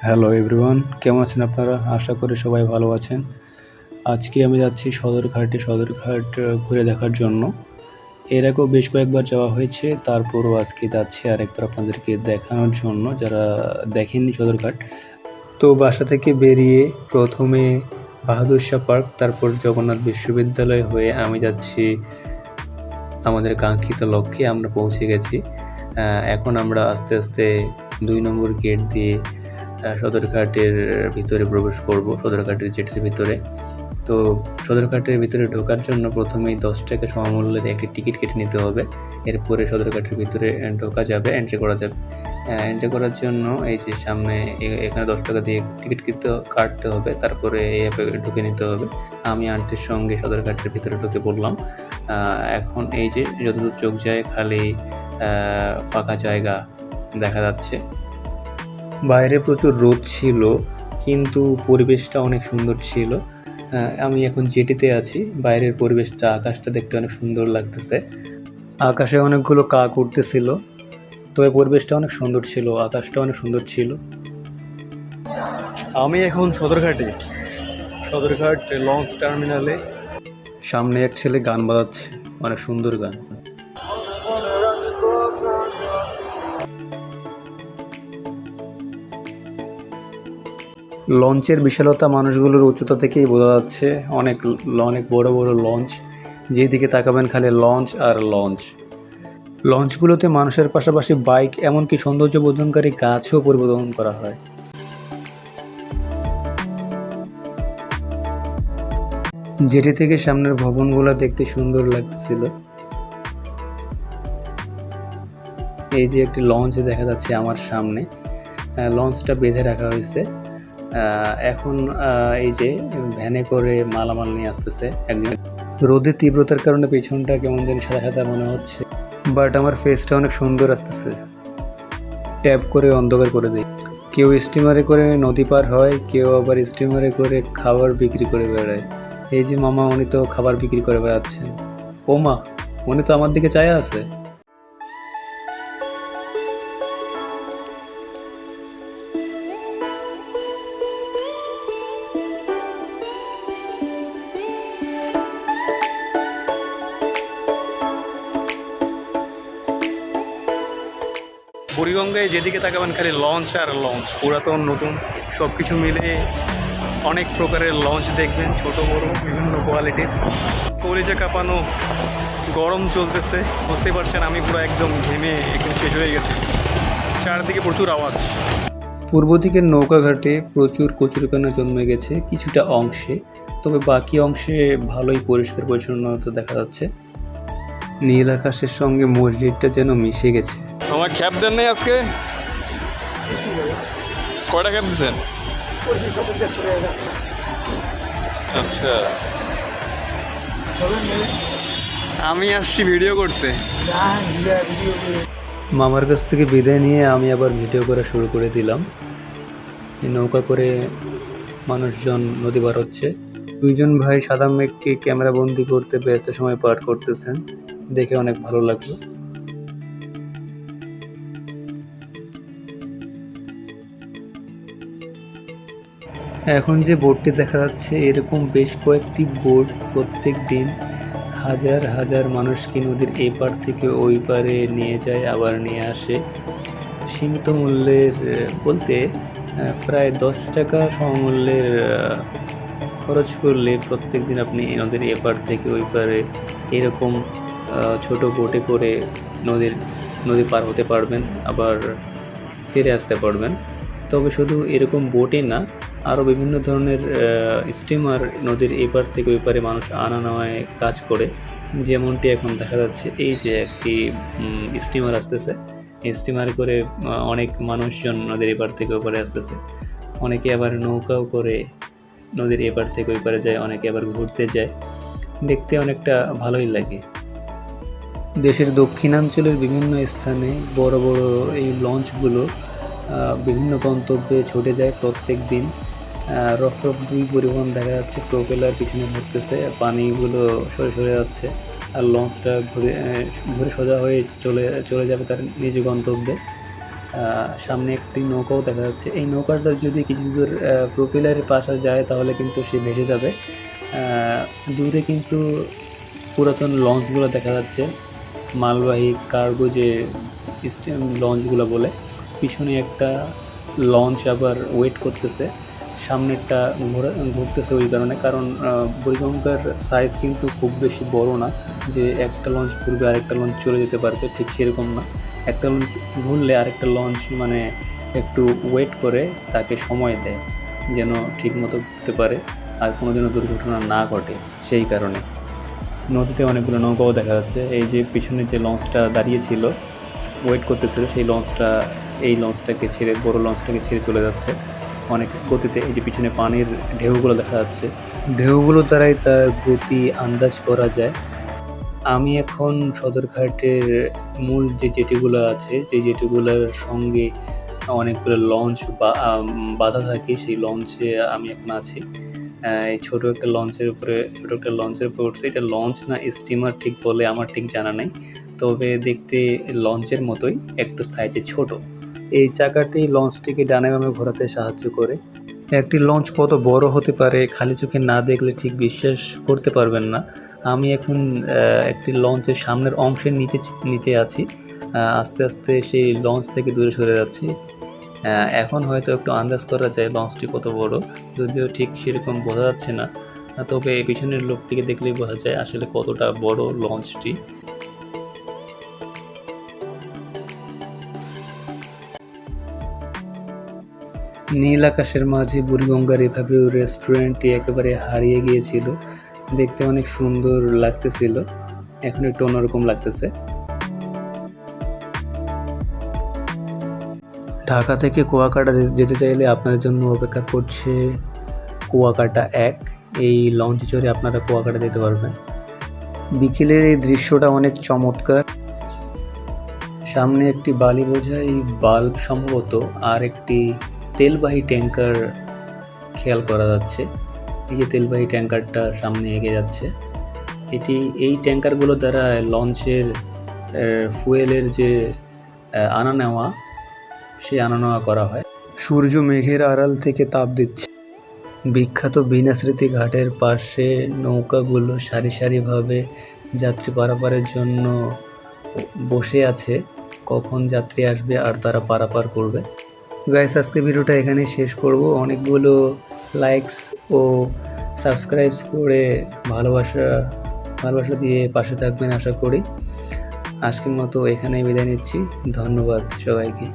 Hello everyone, কেমন আছেন আপনারা? আশা করি সবাই ভালো আছেন। আজকে আমি যাচ্ছি সদরঘাট ঘুরে দেখার জন্য। এর আগেও বেশ কয়েকবার যাওয়া হয়েছে, তারপরও আজকে যাচ্ছি আরেকবার আপনাদেরকে দেখানোর জন্য যারা দেখেননি সদরঘাট। তো বাসা থেকে বেরিয়ে প্রথমে বাহাদুর শাহ পার্ক, তারপর জগন্নাথ বিশ্ববিদ্যালয় হয়ে আমি যাচ্ছি আমাদের কাঙ্ক্ষিত লক্ষ্যে। আমরা পৌঁছে গেছি। এখন আমরা আস্তে আস্তে 2 নম্বর গেট দিয়ে সদরঘাটের ভিতরে প্রবেশ করব, সদরঘাটের জেটির ভিতরে। তো সদরঘাটের ভিতরে ঢোকার জন্য প্রথমেই 10 টাকা সমমূল্যের একটি টিকিট কেটে নিতে হবে। এরপরে সদরঘাটের ভিতরে ঢোকা যাবে, এন্ট্রি করা যাবে। এন্ট্রি করার জন্য এই যে সামনে এখানে 10 টাকা দিয়ে টিকিট কাটতে হবে, তারপরে এই অ্যাপে ঢুকে নিতে হবে। আমি আন্টির সঙ্গে সদরঘাটের ভিতরে ঢুকে পড়লাম। এখন এই যে যতদূর চোখ যায় খালি ফাঁকা জায়গা দেখা যাচ্ছে। বাইরে প্রচুর রোদ ছিল, কিন্তু পরিবেশটা অনেক সুন্দর ছিল। আমি এখন জেটিতে আছি। বাইরের পরিবেশটা, আকাশটা দেখতে অনেক সুন্দর লাগতেছে। আকাশে অনেকগুলো কাক উঠতেছিল, তবে পরিবেশটা অনেক সুন্দর ছিল, আকাশটা অনেক সুন্দর ছিল। আমি এখন সদরঘাট লঞ্চ টার্মিনালে। সামনে এক ছেলে গান বাজাচ্ছে, অনেক সুন্দর গান। লঞ্চের বিশালতা মানুষগুলোর উচ্চতা থেকেই বোঝা যাচ্ছে। অনেক অনেক বড় বড় লঞ্চ, যেদিকে তাকাবেন খালি লঞ্চ আর লঞ্চ। লঞ্চগুলোতে মানুষের পাশাপাশি বাইক, এমনকি সৌন্দর্য বর্ধনকারী গাছও পরিবর্তন করা হয়। জেটি থেকে সামনের ভবনগুলো দেখতে সুন্দর লাগতেছিল। এই যে একটি লঞ্চ দেখা যাচ্ছে আমার সামনে, লঞ্চটা বেঁধে রাখা হয়েছে। এখন এই যে ভ্যানে করে মালামাল নিয়ে আসতেছে একজন। রোদের তীব্রতার কারণে পেছনটা কেমন যেন সাদা সাদা মনে হচ্ছে, বাট আমার ফেসটা অনেক সুন্দর আসতেছে। ট্যাপ করে অন্ধকার করে দেয়। কেউ স্টিমারে করে নদী পার হয়, কেউ আবার স্টিমারে করে খাবার বিক্রি করে বেড়ায়। এই যে মামা, উনি তো খাবার বিক্রি করে বেড়াচ্ছেন। ও মা, উনি তো আমার দিকে চায়া আছে। বুড়িগঙ্গায় যেদিকে তাকাবেন খালি লঞ্চ আর লঞ্চ, পুরাতন নতুন সব কিছু মিলে অনেক প্রকারের লঞ্চ দেখবেন, ছোট বড় বিভিন্ন কোয়ালিটির। কলিজা কাঁপানো গরম চলতেছে, বুঝতে পারছেন। আমি পুরো একদম ঘেমে একদম শেষ হয়ে গেছি, চারদিকে প্রচুর আওয়াজ। পূর্ব দিকের নৌকাঘাটে প্রচুর কচুরিপানা জন্মে গেছে কিছুটা অংশে, তবে বাকি অংশে ভালোই পরিষ্কার পরিচ্ছন্নতা দেখা যাচ্ছে। নীল আকাশের সঙ্গে মসজিদটা যেন মিশে গেছে। আমার খ্যাপ দেন নাই আজকে? কয়টা খ্যাপ দিচ্ছেন? আচ্ছা, আমি আসছি ভিডিও করতে। মামার কাছ থেকে বিদায় নিয়ে আমি আবার ভিডিও করা শুরু করে দিলাম। এই নৌকা করে মানুষজন নদী পার হচ্ছে। দুইজন ভাই সাদা মেঘকে ক্যামেরা বন্দি করতে ব্যস্ত সময় পার করতেছেন, দেখে অনেক ভালো লাগলো। এখন যে বোটটি দেখা যাচ্ছে, এরকম বেশ কয়েকটি বোট প্রত্যেক দিন হাজার হাজার মানুষকে নদীর এপার থেকে ওই পারে নিয়ে যায়, আবার নিয়ে আসে। সীমিত মূল্যের বলতে প্রায় 10 টাকা সমমূল্যের খরচ করলে প্রত্যেক দিন আপনি নদীর এপার থেকে ওই পারে এরকম ছোট বোটে করে নদী পার হতে পারবেন, আবার ফিরে আসতে পারবেন। তবে শুধু এরকম বোটই না, আরও বিভিন্ন ধরনের স্টিমার নদীর এপার থেকে ওই পারে মানুষ আনা নেওয়ায় কাজ করে। যেমনটি এখন দেখা যাচ্ছে, এই যে একটি স্টিমার আসতেছে, এই স্টিমার করে অনেক মানুষজন নদীর এপার থেকে ওই পারে আসতেছে। অনেকে আবার নৌকাও করে নদীর এপার থেকে ওই পারে যায়, অনেকে আবার ঘুরতে যায়। দেখতে অনেকটা ভালোই লাগে। দেশের দক্ষিণাঞ্চলের বিভিন্ন স্থানে বড় বড় এই লঞ্চগুলো বিভিন্ন গন্তব্যে ছুটে যায় প্রত্যেক দিন। রফরফ 2 পরিবহন দেখা যাচ্ছে, প্রোপেলার পিছনে ঘুরতেছে, পানিগুলো সরে সরে যাচ্ছে, আর লঞ্চটা ঘুরে সোজা হয়ে চলে যাবে তার নিজ গন্তব্যে। সামনে একটি নৌকাও দেখা যাচ্ছে। এই নৌকাটা যদি কিছু দূর প্রোপেলারের পাশে যায় তাহলে কিন্তু সে ভেসে যাবে। দূরে কিন্তু পুরাতন লঞ্চগুলো দেখা যাচ্ছে, মালবাহী কার্গো যে লঞ্চগুলো বলে। পিছনে একটা লঞ্চ আবার ওয়েট করতেছে, সামনেরটা ঘুরতেছে ওই কারণে, কারণ বুড়িগঙ্গার সাইজ কিন্তু খুব বেশি বড় না যে একটা লঞ্চ ঘুরবে আরেকটা লঞ্চ চলে যেতে পারবে, ঠিক সেরকম না। একটা লঞ্চ ঘুরলে আরেকটা লঞ্চ মানে একটু ওয়েট করে তাকে সময় দেয় যেন ঠিক মতো ঘুরতে পারে আর কোনো যেন দুর্ঘটনা না ঘটে। সেই কারণে নদীতে অনেকগুলো নৌকাও দেখা যাচ্ছে। এই যে পিছনে যে লঞ্চটা দাঁড়িয়েছিল ওয়েট করতেছিল, সেই লঞ্চটা এই লঞ্চটাকে ছেড়ে, বড় লঞ্চটাকে ছেড়ে চলে যাচ্ছে অনেক গতিতে। এই যে পিছনে পানির ঢেউগুলো দেখা যাচ্ছে, ঢেউগুলো দ্বারাই তার গতি আন্দাজ করা যায়। আমি এখন সদরঘাটের মূল যে জেটিগুলো আছে, যে জেটিগুলোর সঙ্গে অনেকগুলো লঞ্চ বাঁধা থাকে, সেই লঞ্চে আমি এখন আছি। এই ছোটো একটা লঞ্চের উপরে উঠছে। এটা লঞ্চ না স্টিমার ঠিক বলে আমার ঠিক জানা নেই, তবে দেখতে লঞ্চের মতোই, একটু সাইজে ছোট। এই চাকাটি লঞ্চটিকে ডানে বামে ঘোরাতে সাহায্য করে। একটি লঞ্চ কত বড় হতে পারে খালি চোখে না দেখলে ঠিক বিশ্বাস করতে পারবেন না। আমি এখন একটি লঞ্চের সামনের অংশের নিচে আছি, আস্তে আস্তে সেই লঞ্চ থেকে দূরে সরে যাচ্ছি। এখন হয়তো একটু আন্দাজ করা যায় লঞ্চটি কত বড়, যদিও ঠিক সেরকম বোঝা যাচ্ছে না, তবে পিছনের লোকটিকে দেখলেই বোঝা যায় আসলে কতটা বড় লঞ্চটি। নীল আকাশের মাঝে বুড়িগঙ্গার রিভারভিউ রেস্টুরেন্টটি একেবারে হারিয়ে গিয়েছিল। দেখতে অনেক সুন্দর লাগতেছিল, এখন একটু অন্যরকম লাগতেছে। ঢাকা থেকে কুয়াকাটা যেতে চাইলে আপনাদের জন্য অপেক্ষা করছে কুয়াকাটা 1। এই লঞ্চে চড়ে আপনারা কুয়াকাটা যেতে পারবেন। বিকেলের এই দৃশ্যটা অনেক চমৎকার। সামনে একটি বালি বোঝাই বাল্ব সম্ভবত আর একটি তেলবাহী ট্যাঙ্কার খেয়াল করা যাচ্ছে। এই যে তেলবাহী ট্যাঙ্কারটা সামনে এগিয়ে যাচ্ছে, এই ট্যাঙ্কারগুলো দ্বারা লঞ্চের ফুয়েলের যে আনা নেওয়া, সেই আনা নেওয়া করা হয়। সূর্য মেঘের আড়াল থেকে তাপ দিচ্ছে। বিখ্যাত বীণা স্মৃতি ঘাটের পাশে নৌকাগুলো সারি সারিভাবে যাত্রী পারাপারের জন্য বসে আছে, কখন যাত্রী আসবে আর তারা পারাপার করবে। গাইস, আজকে ভিডিওটা এখানেই শেষ করব। অনেকগুলো লাইকস ও সাবস্ক্রাইবস করে ভালোবাসা দিয়ে পাশে থাকবেন আশা করি। আজকের মতো এখানেই বিদায় নিচ্ছি। ধন্যবাদ সবাইকে।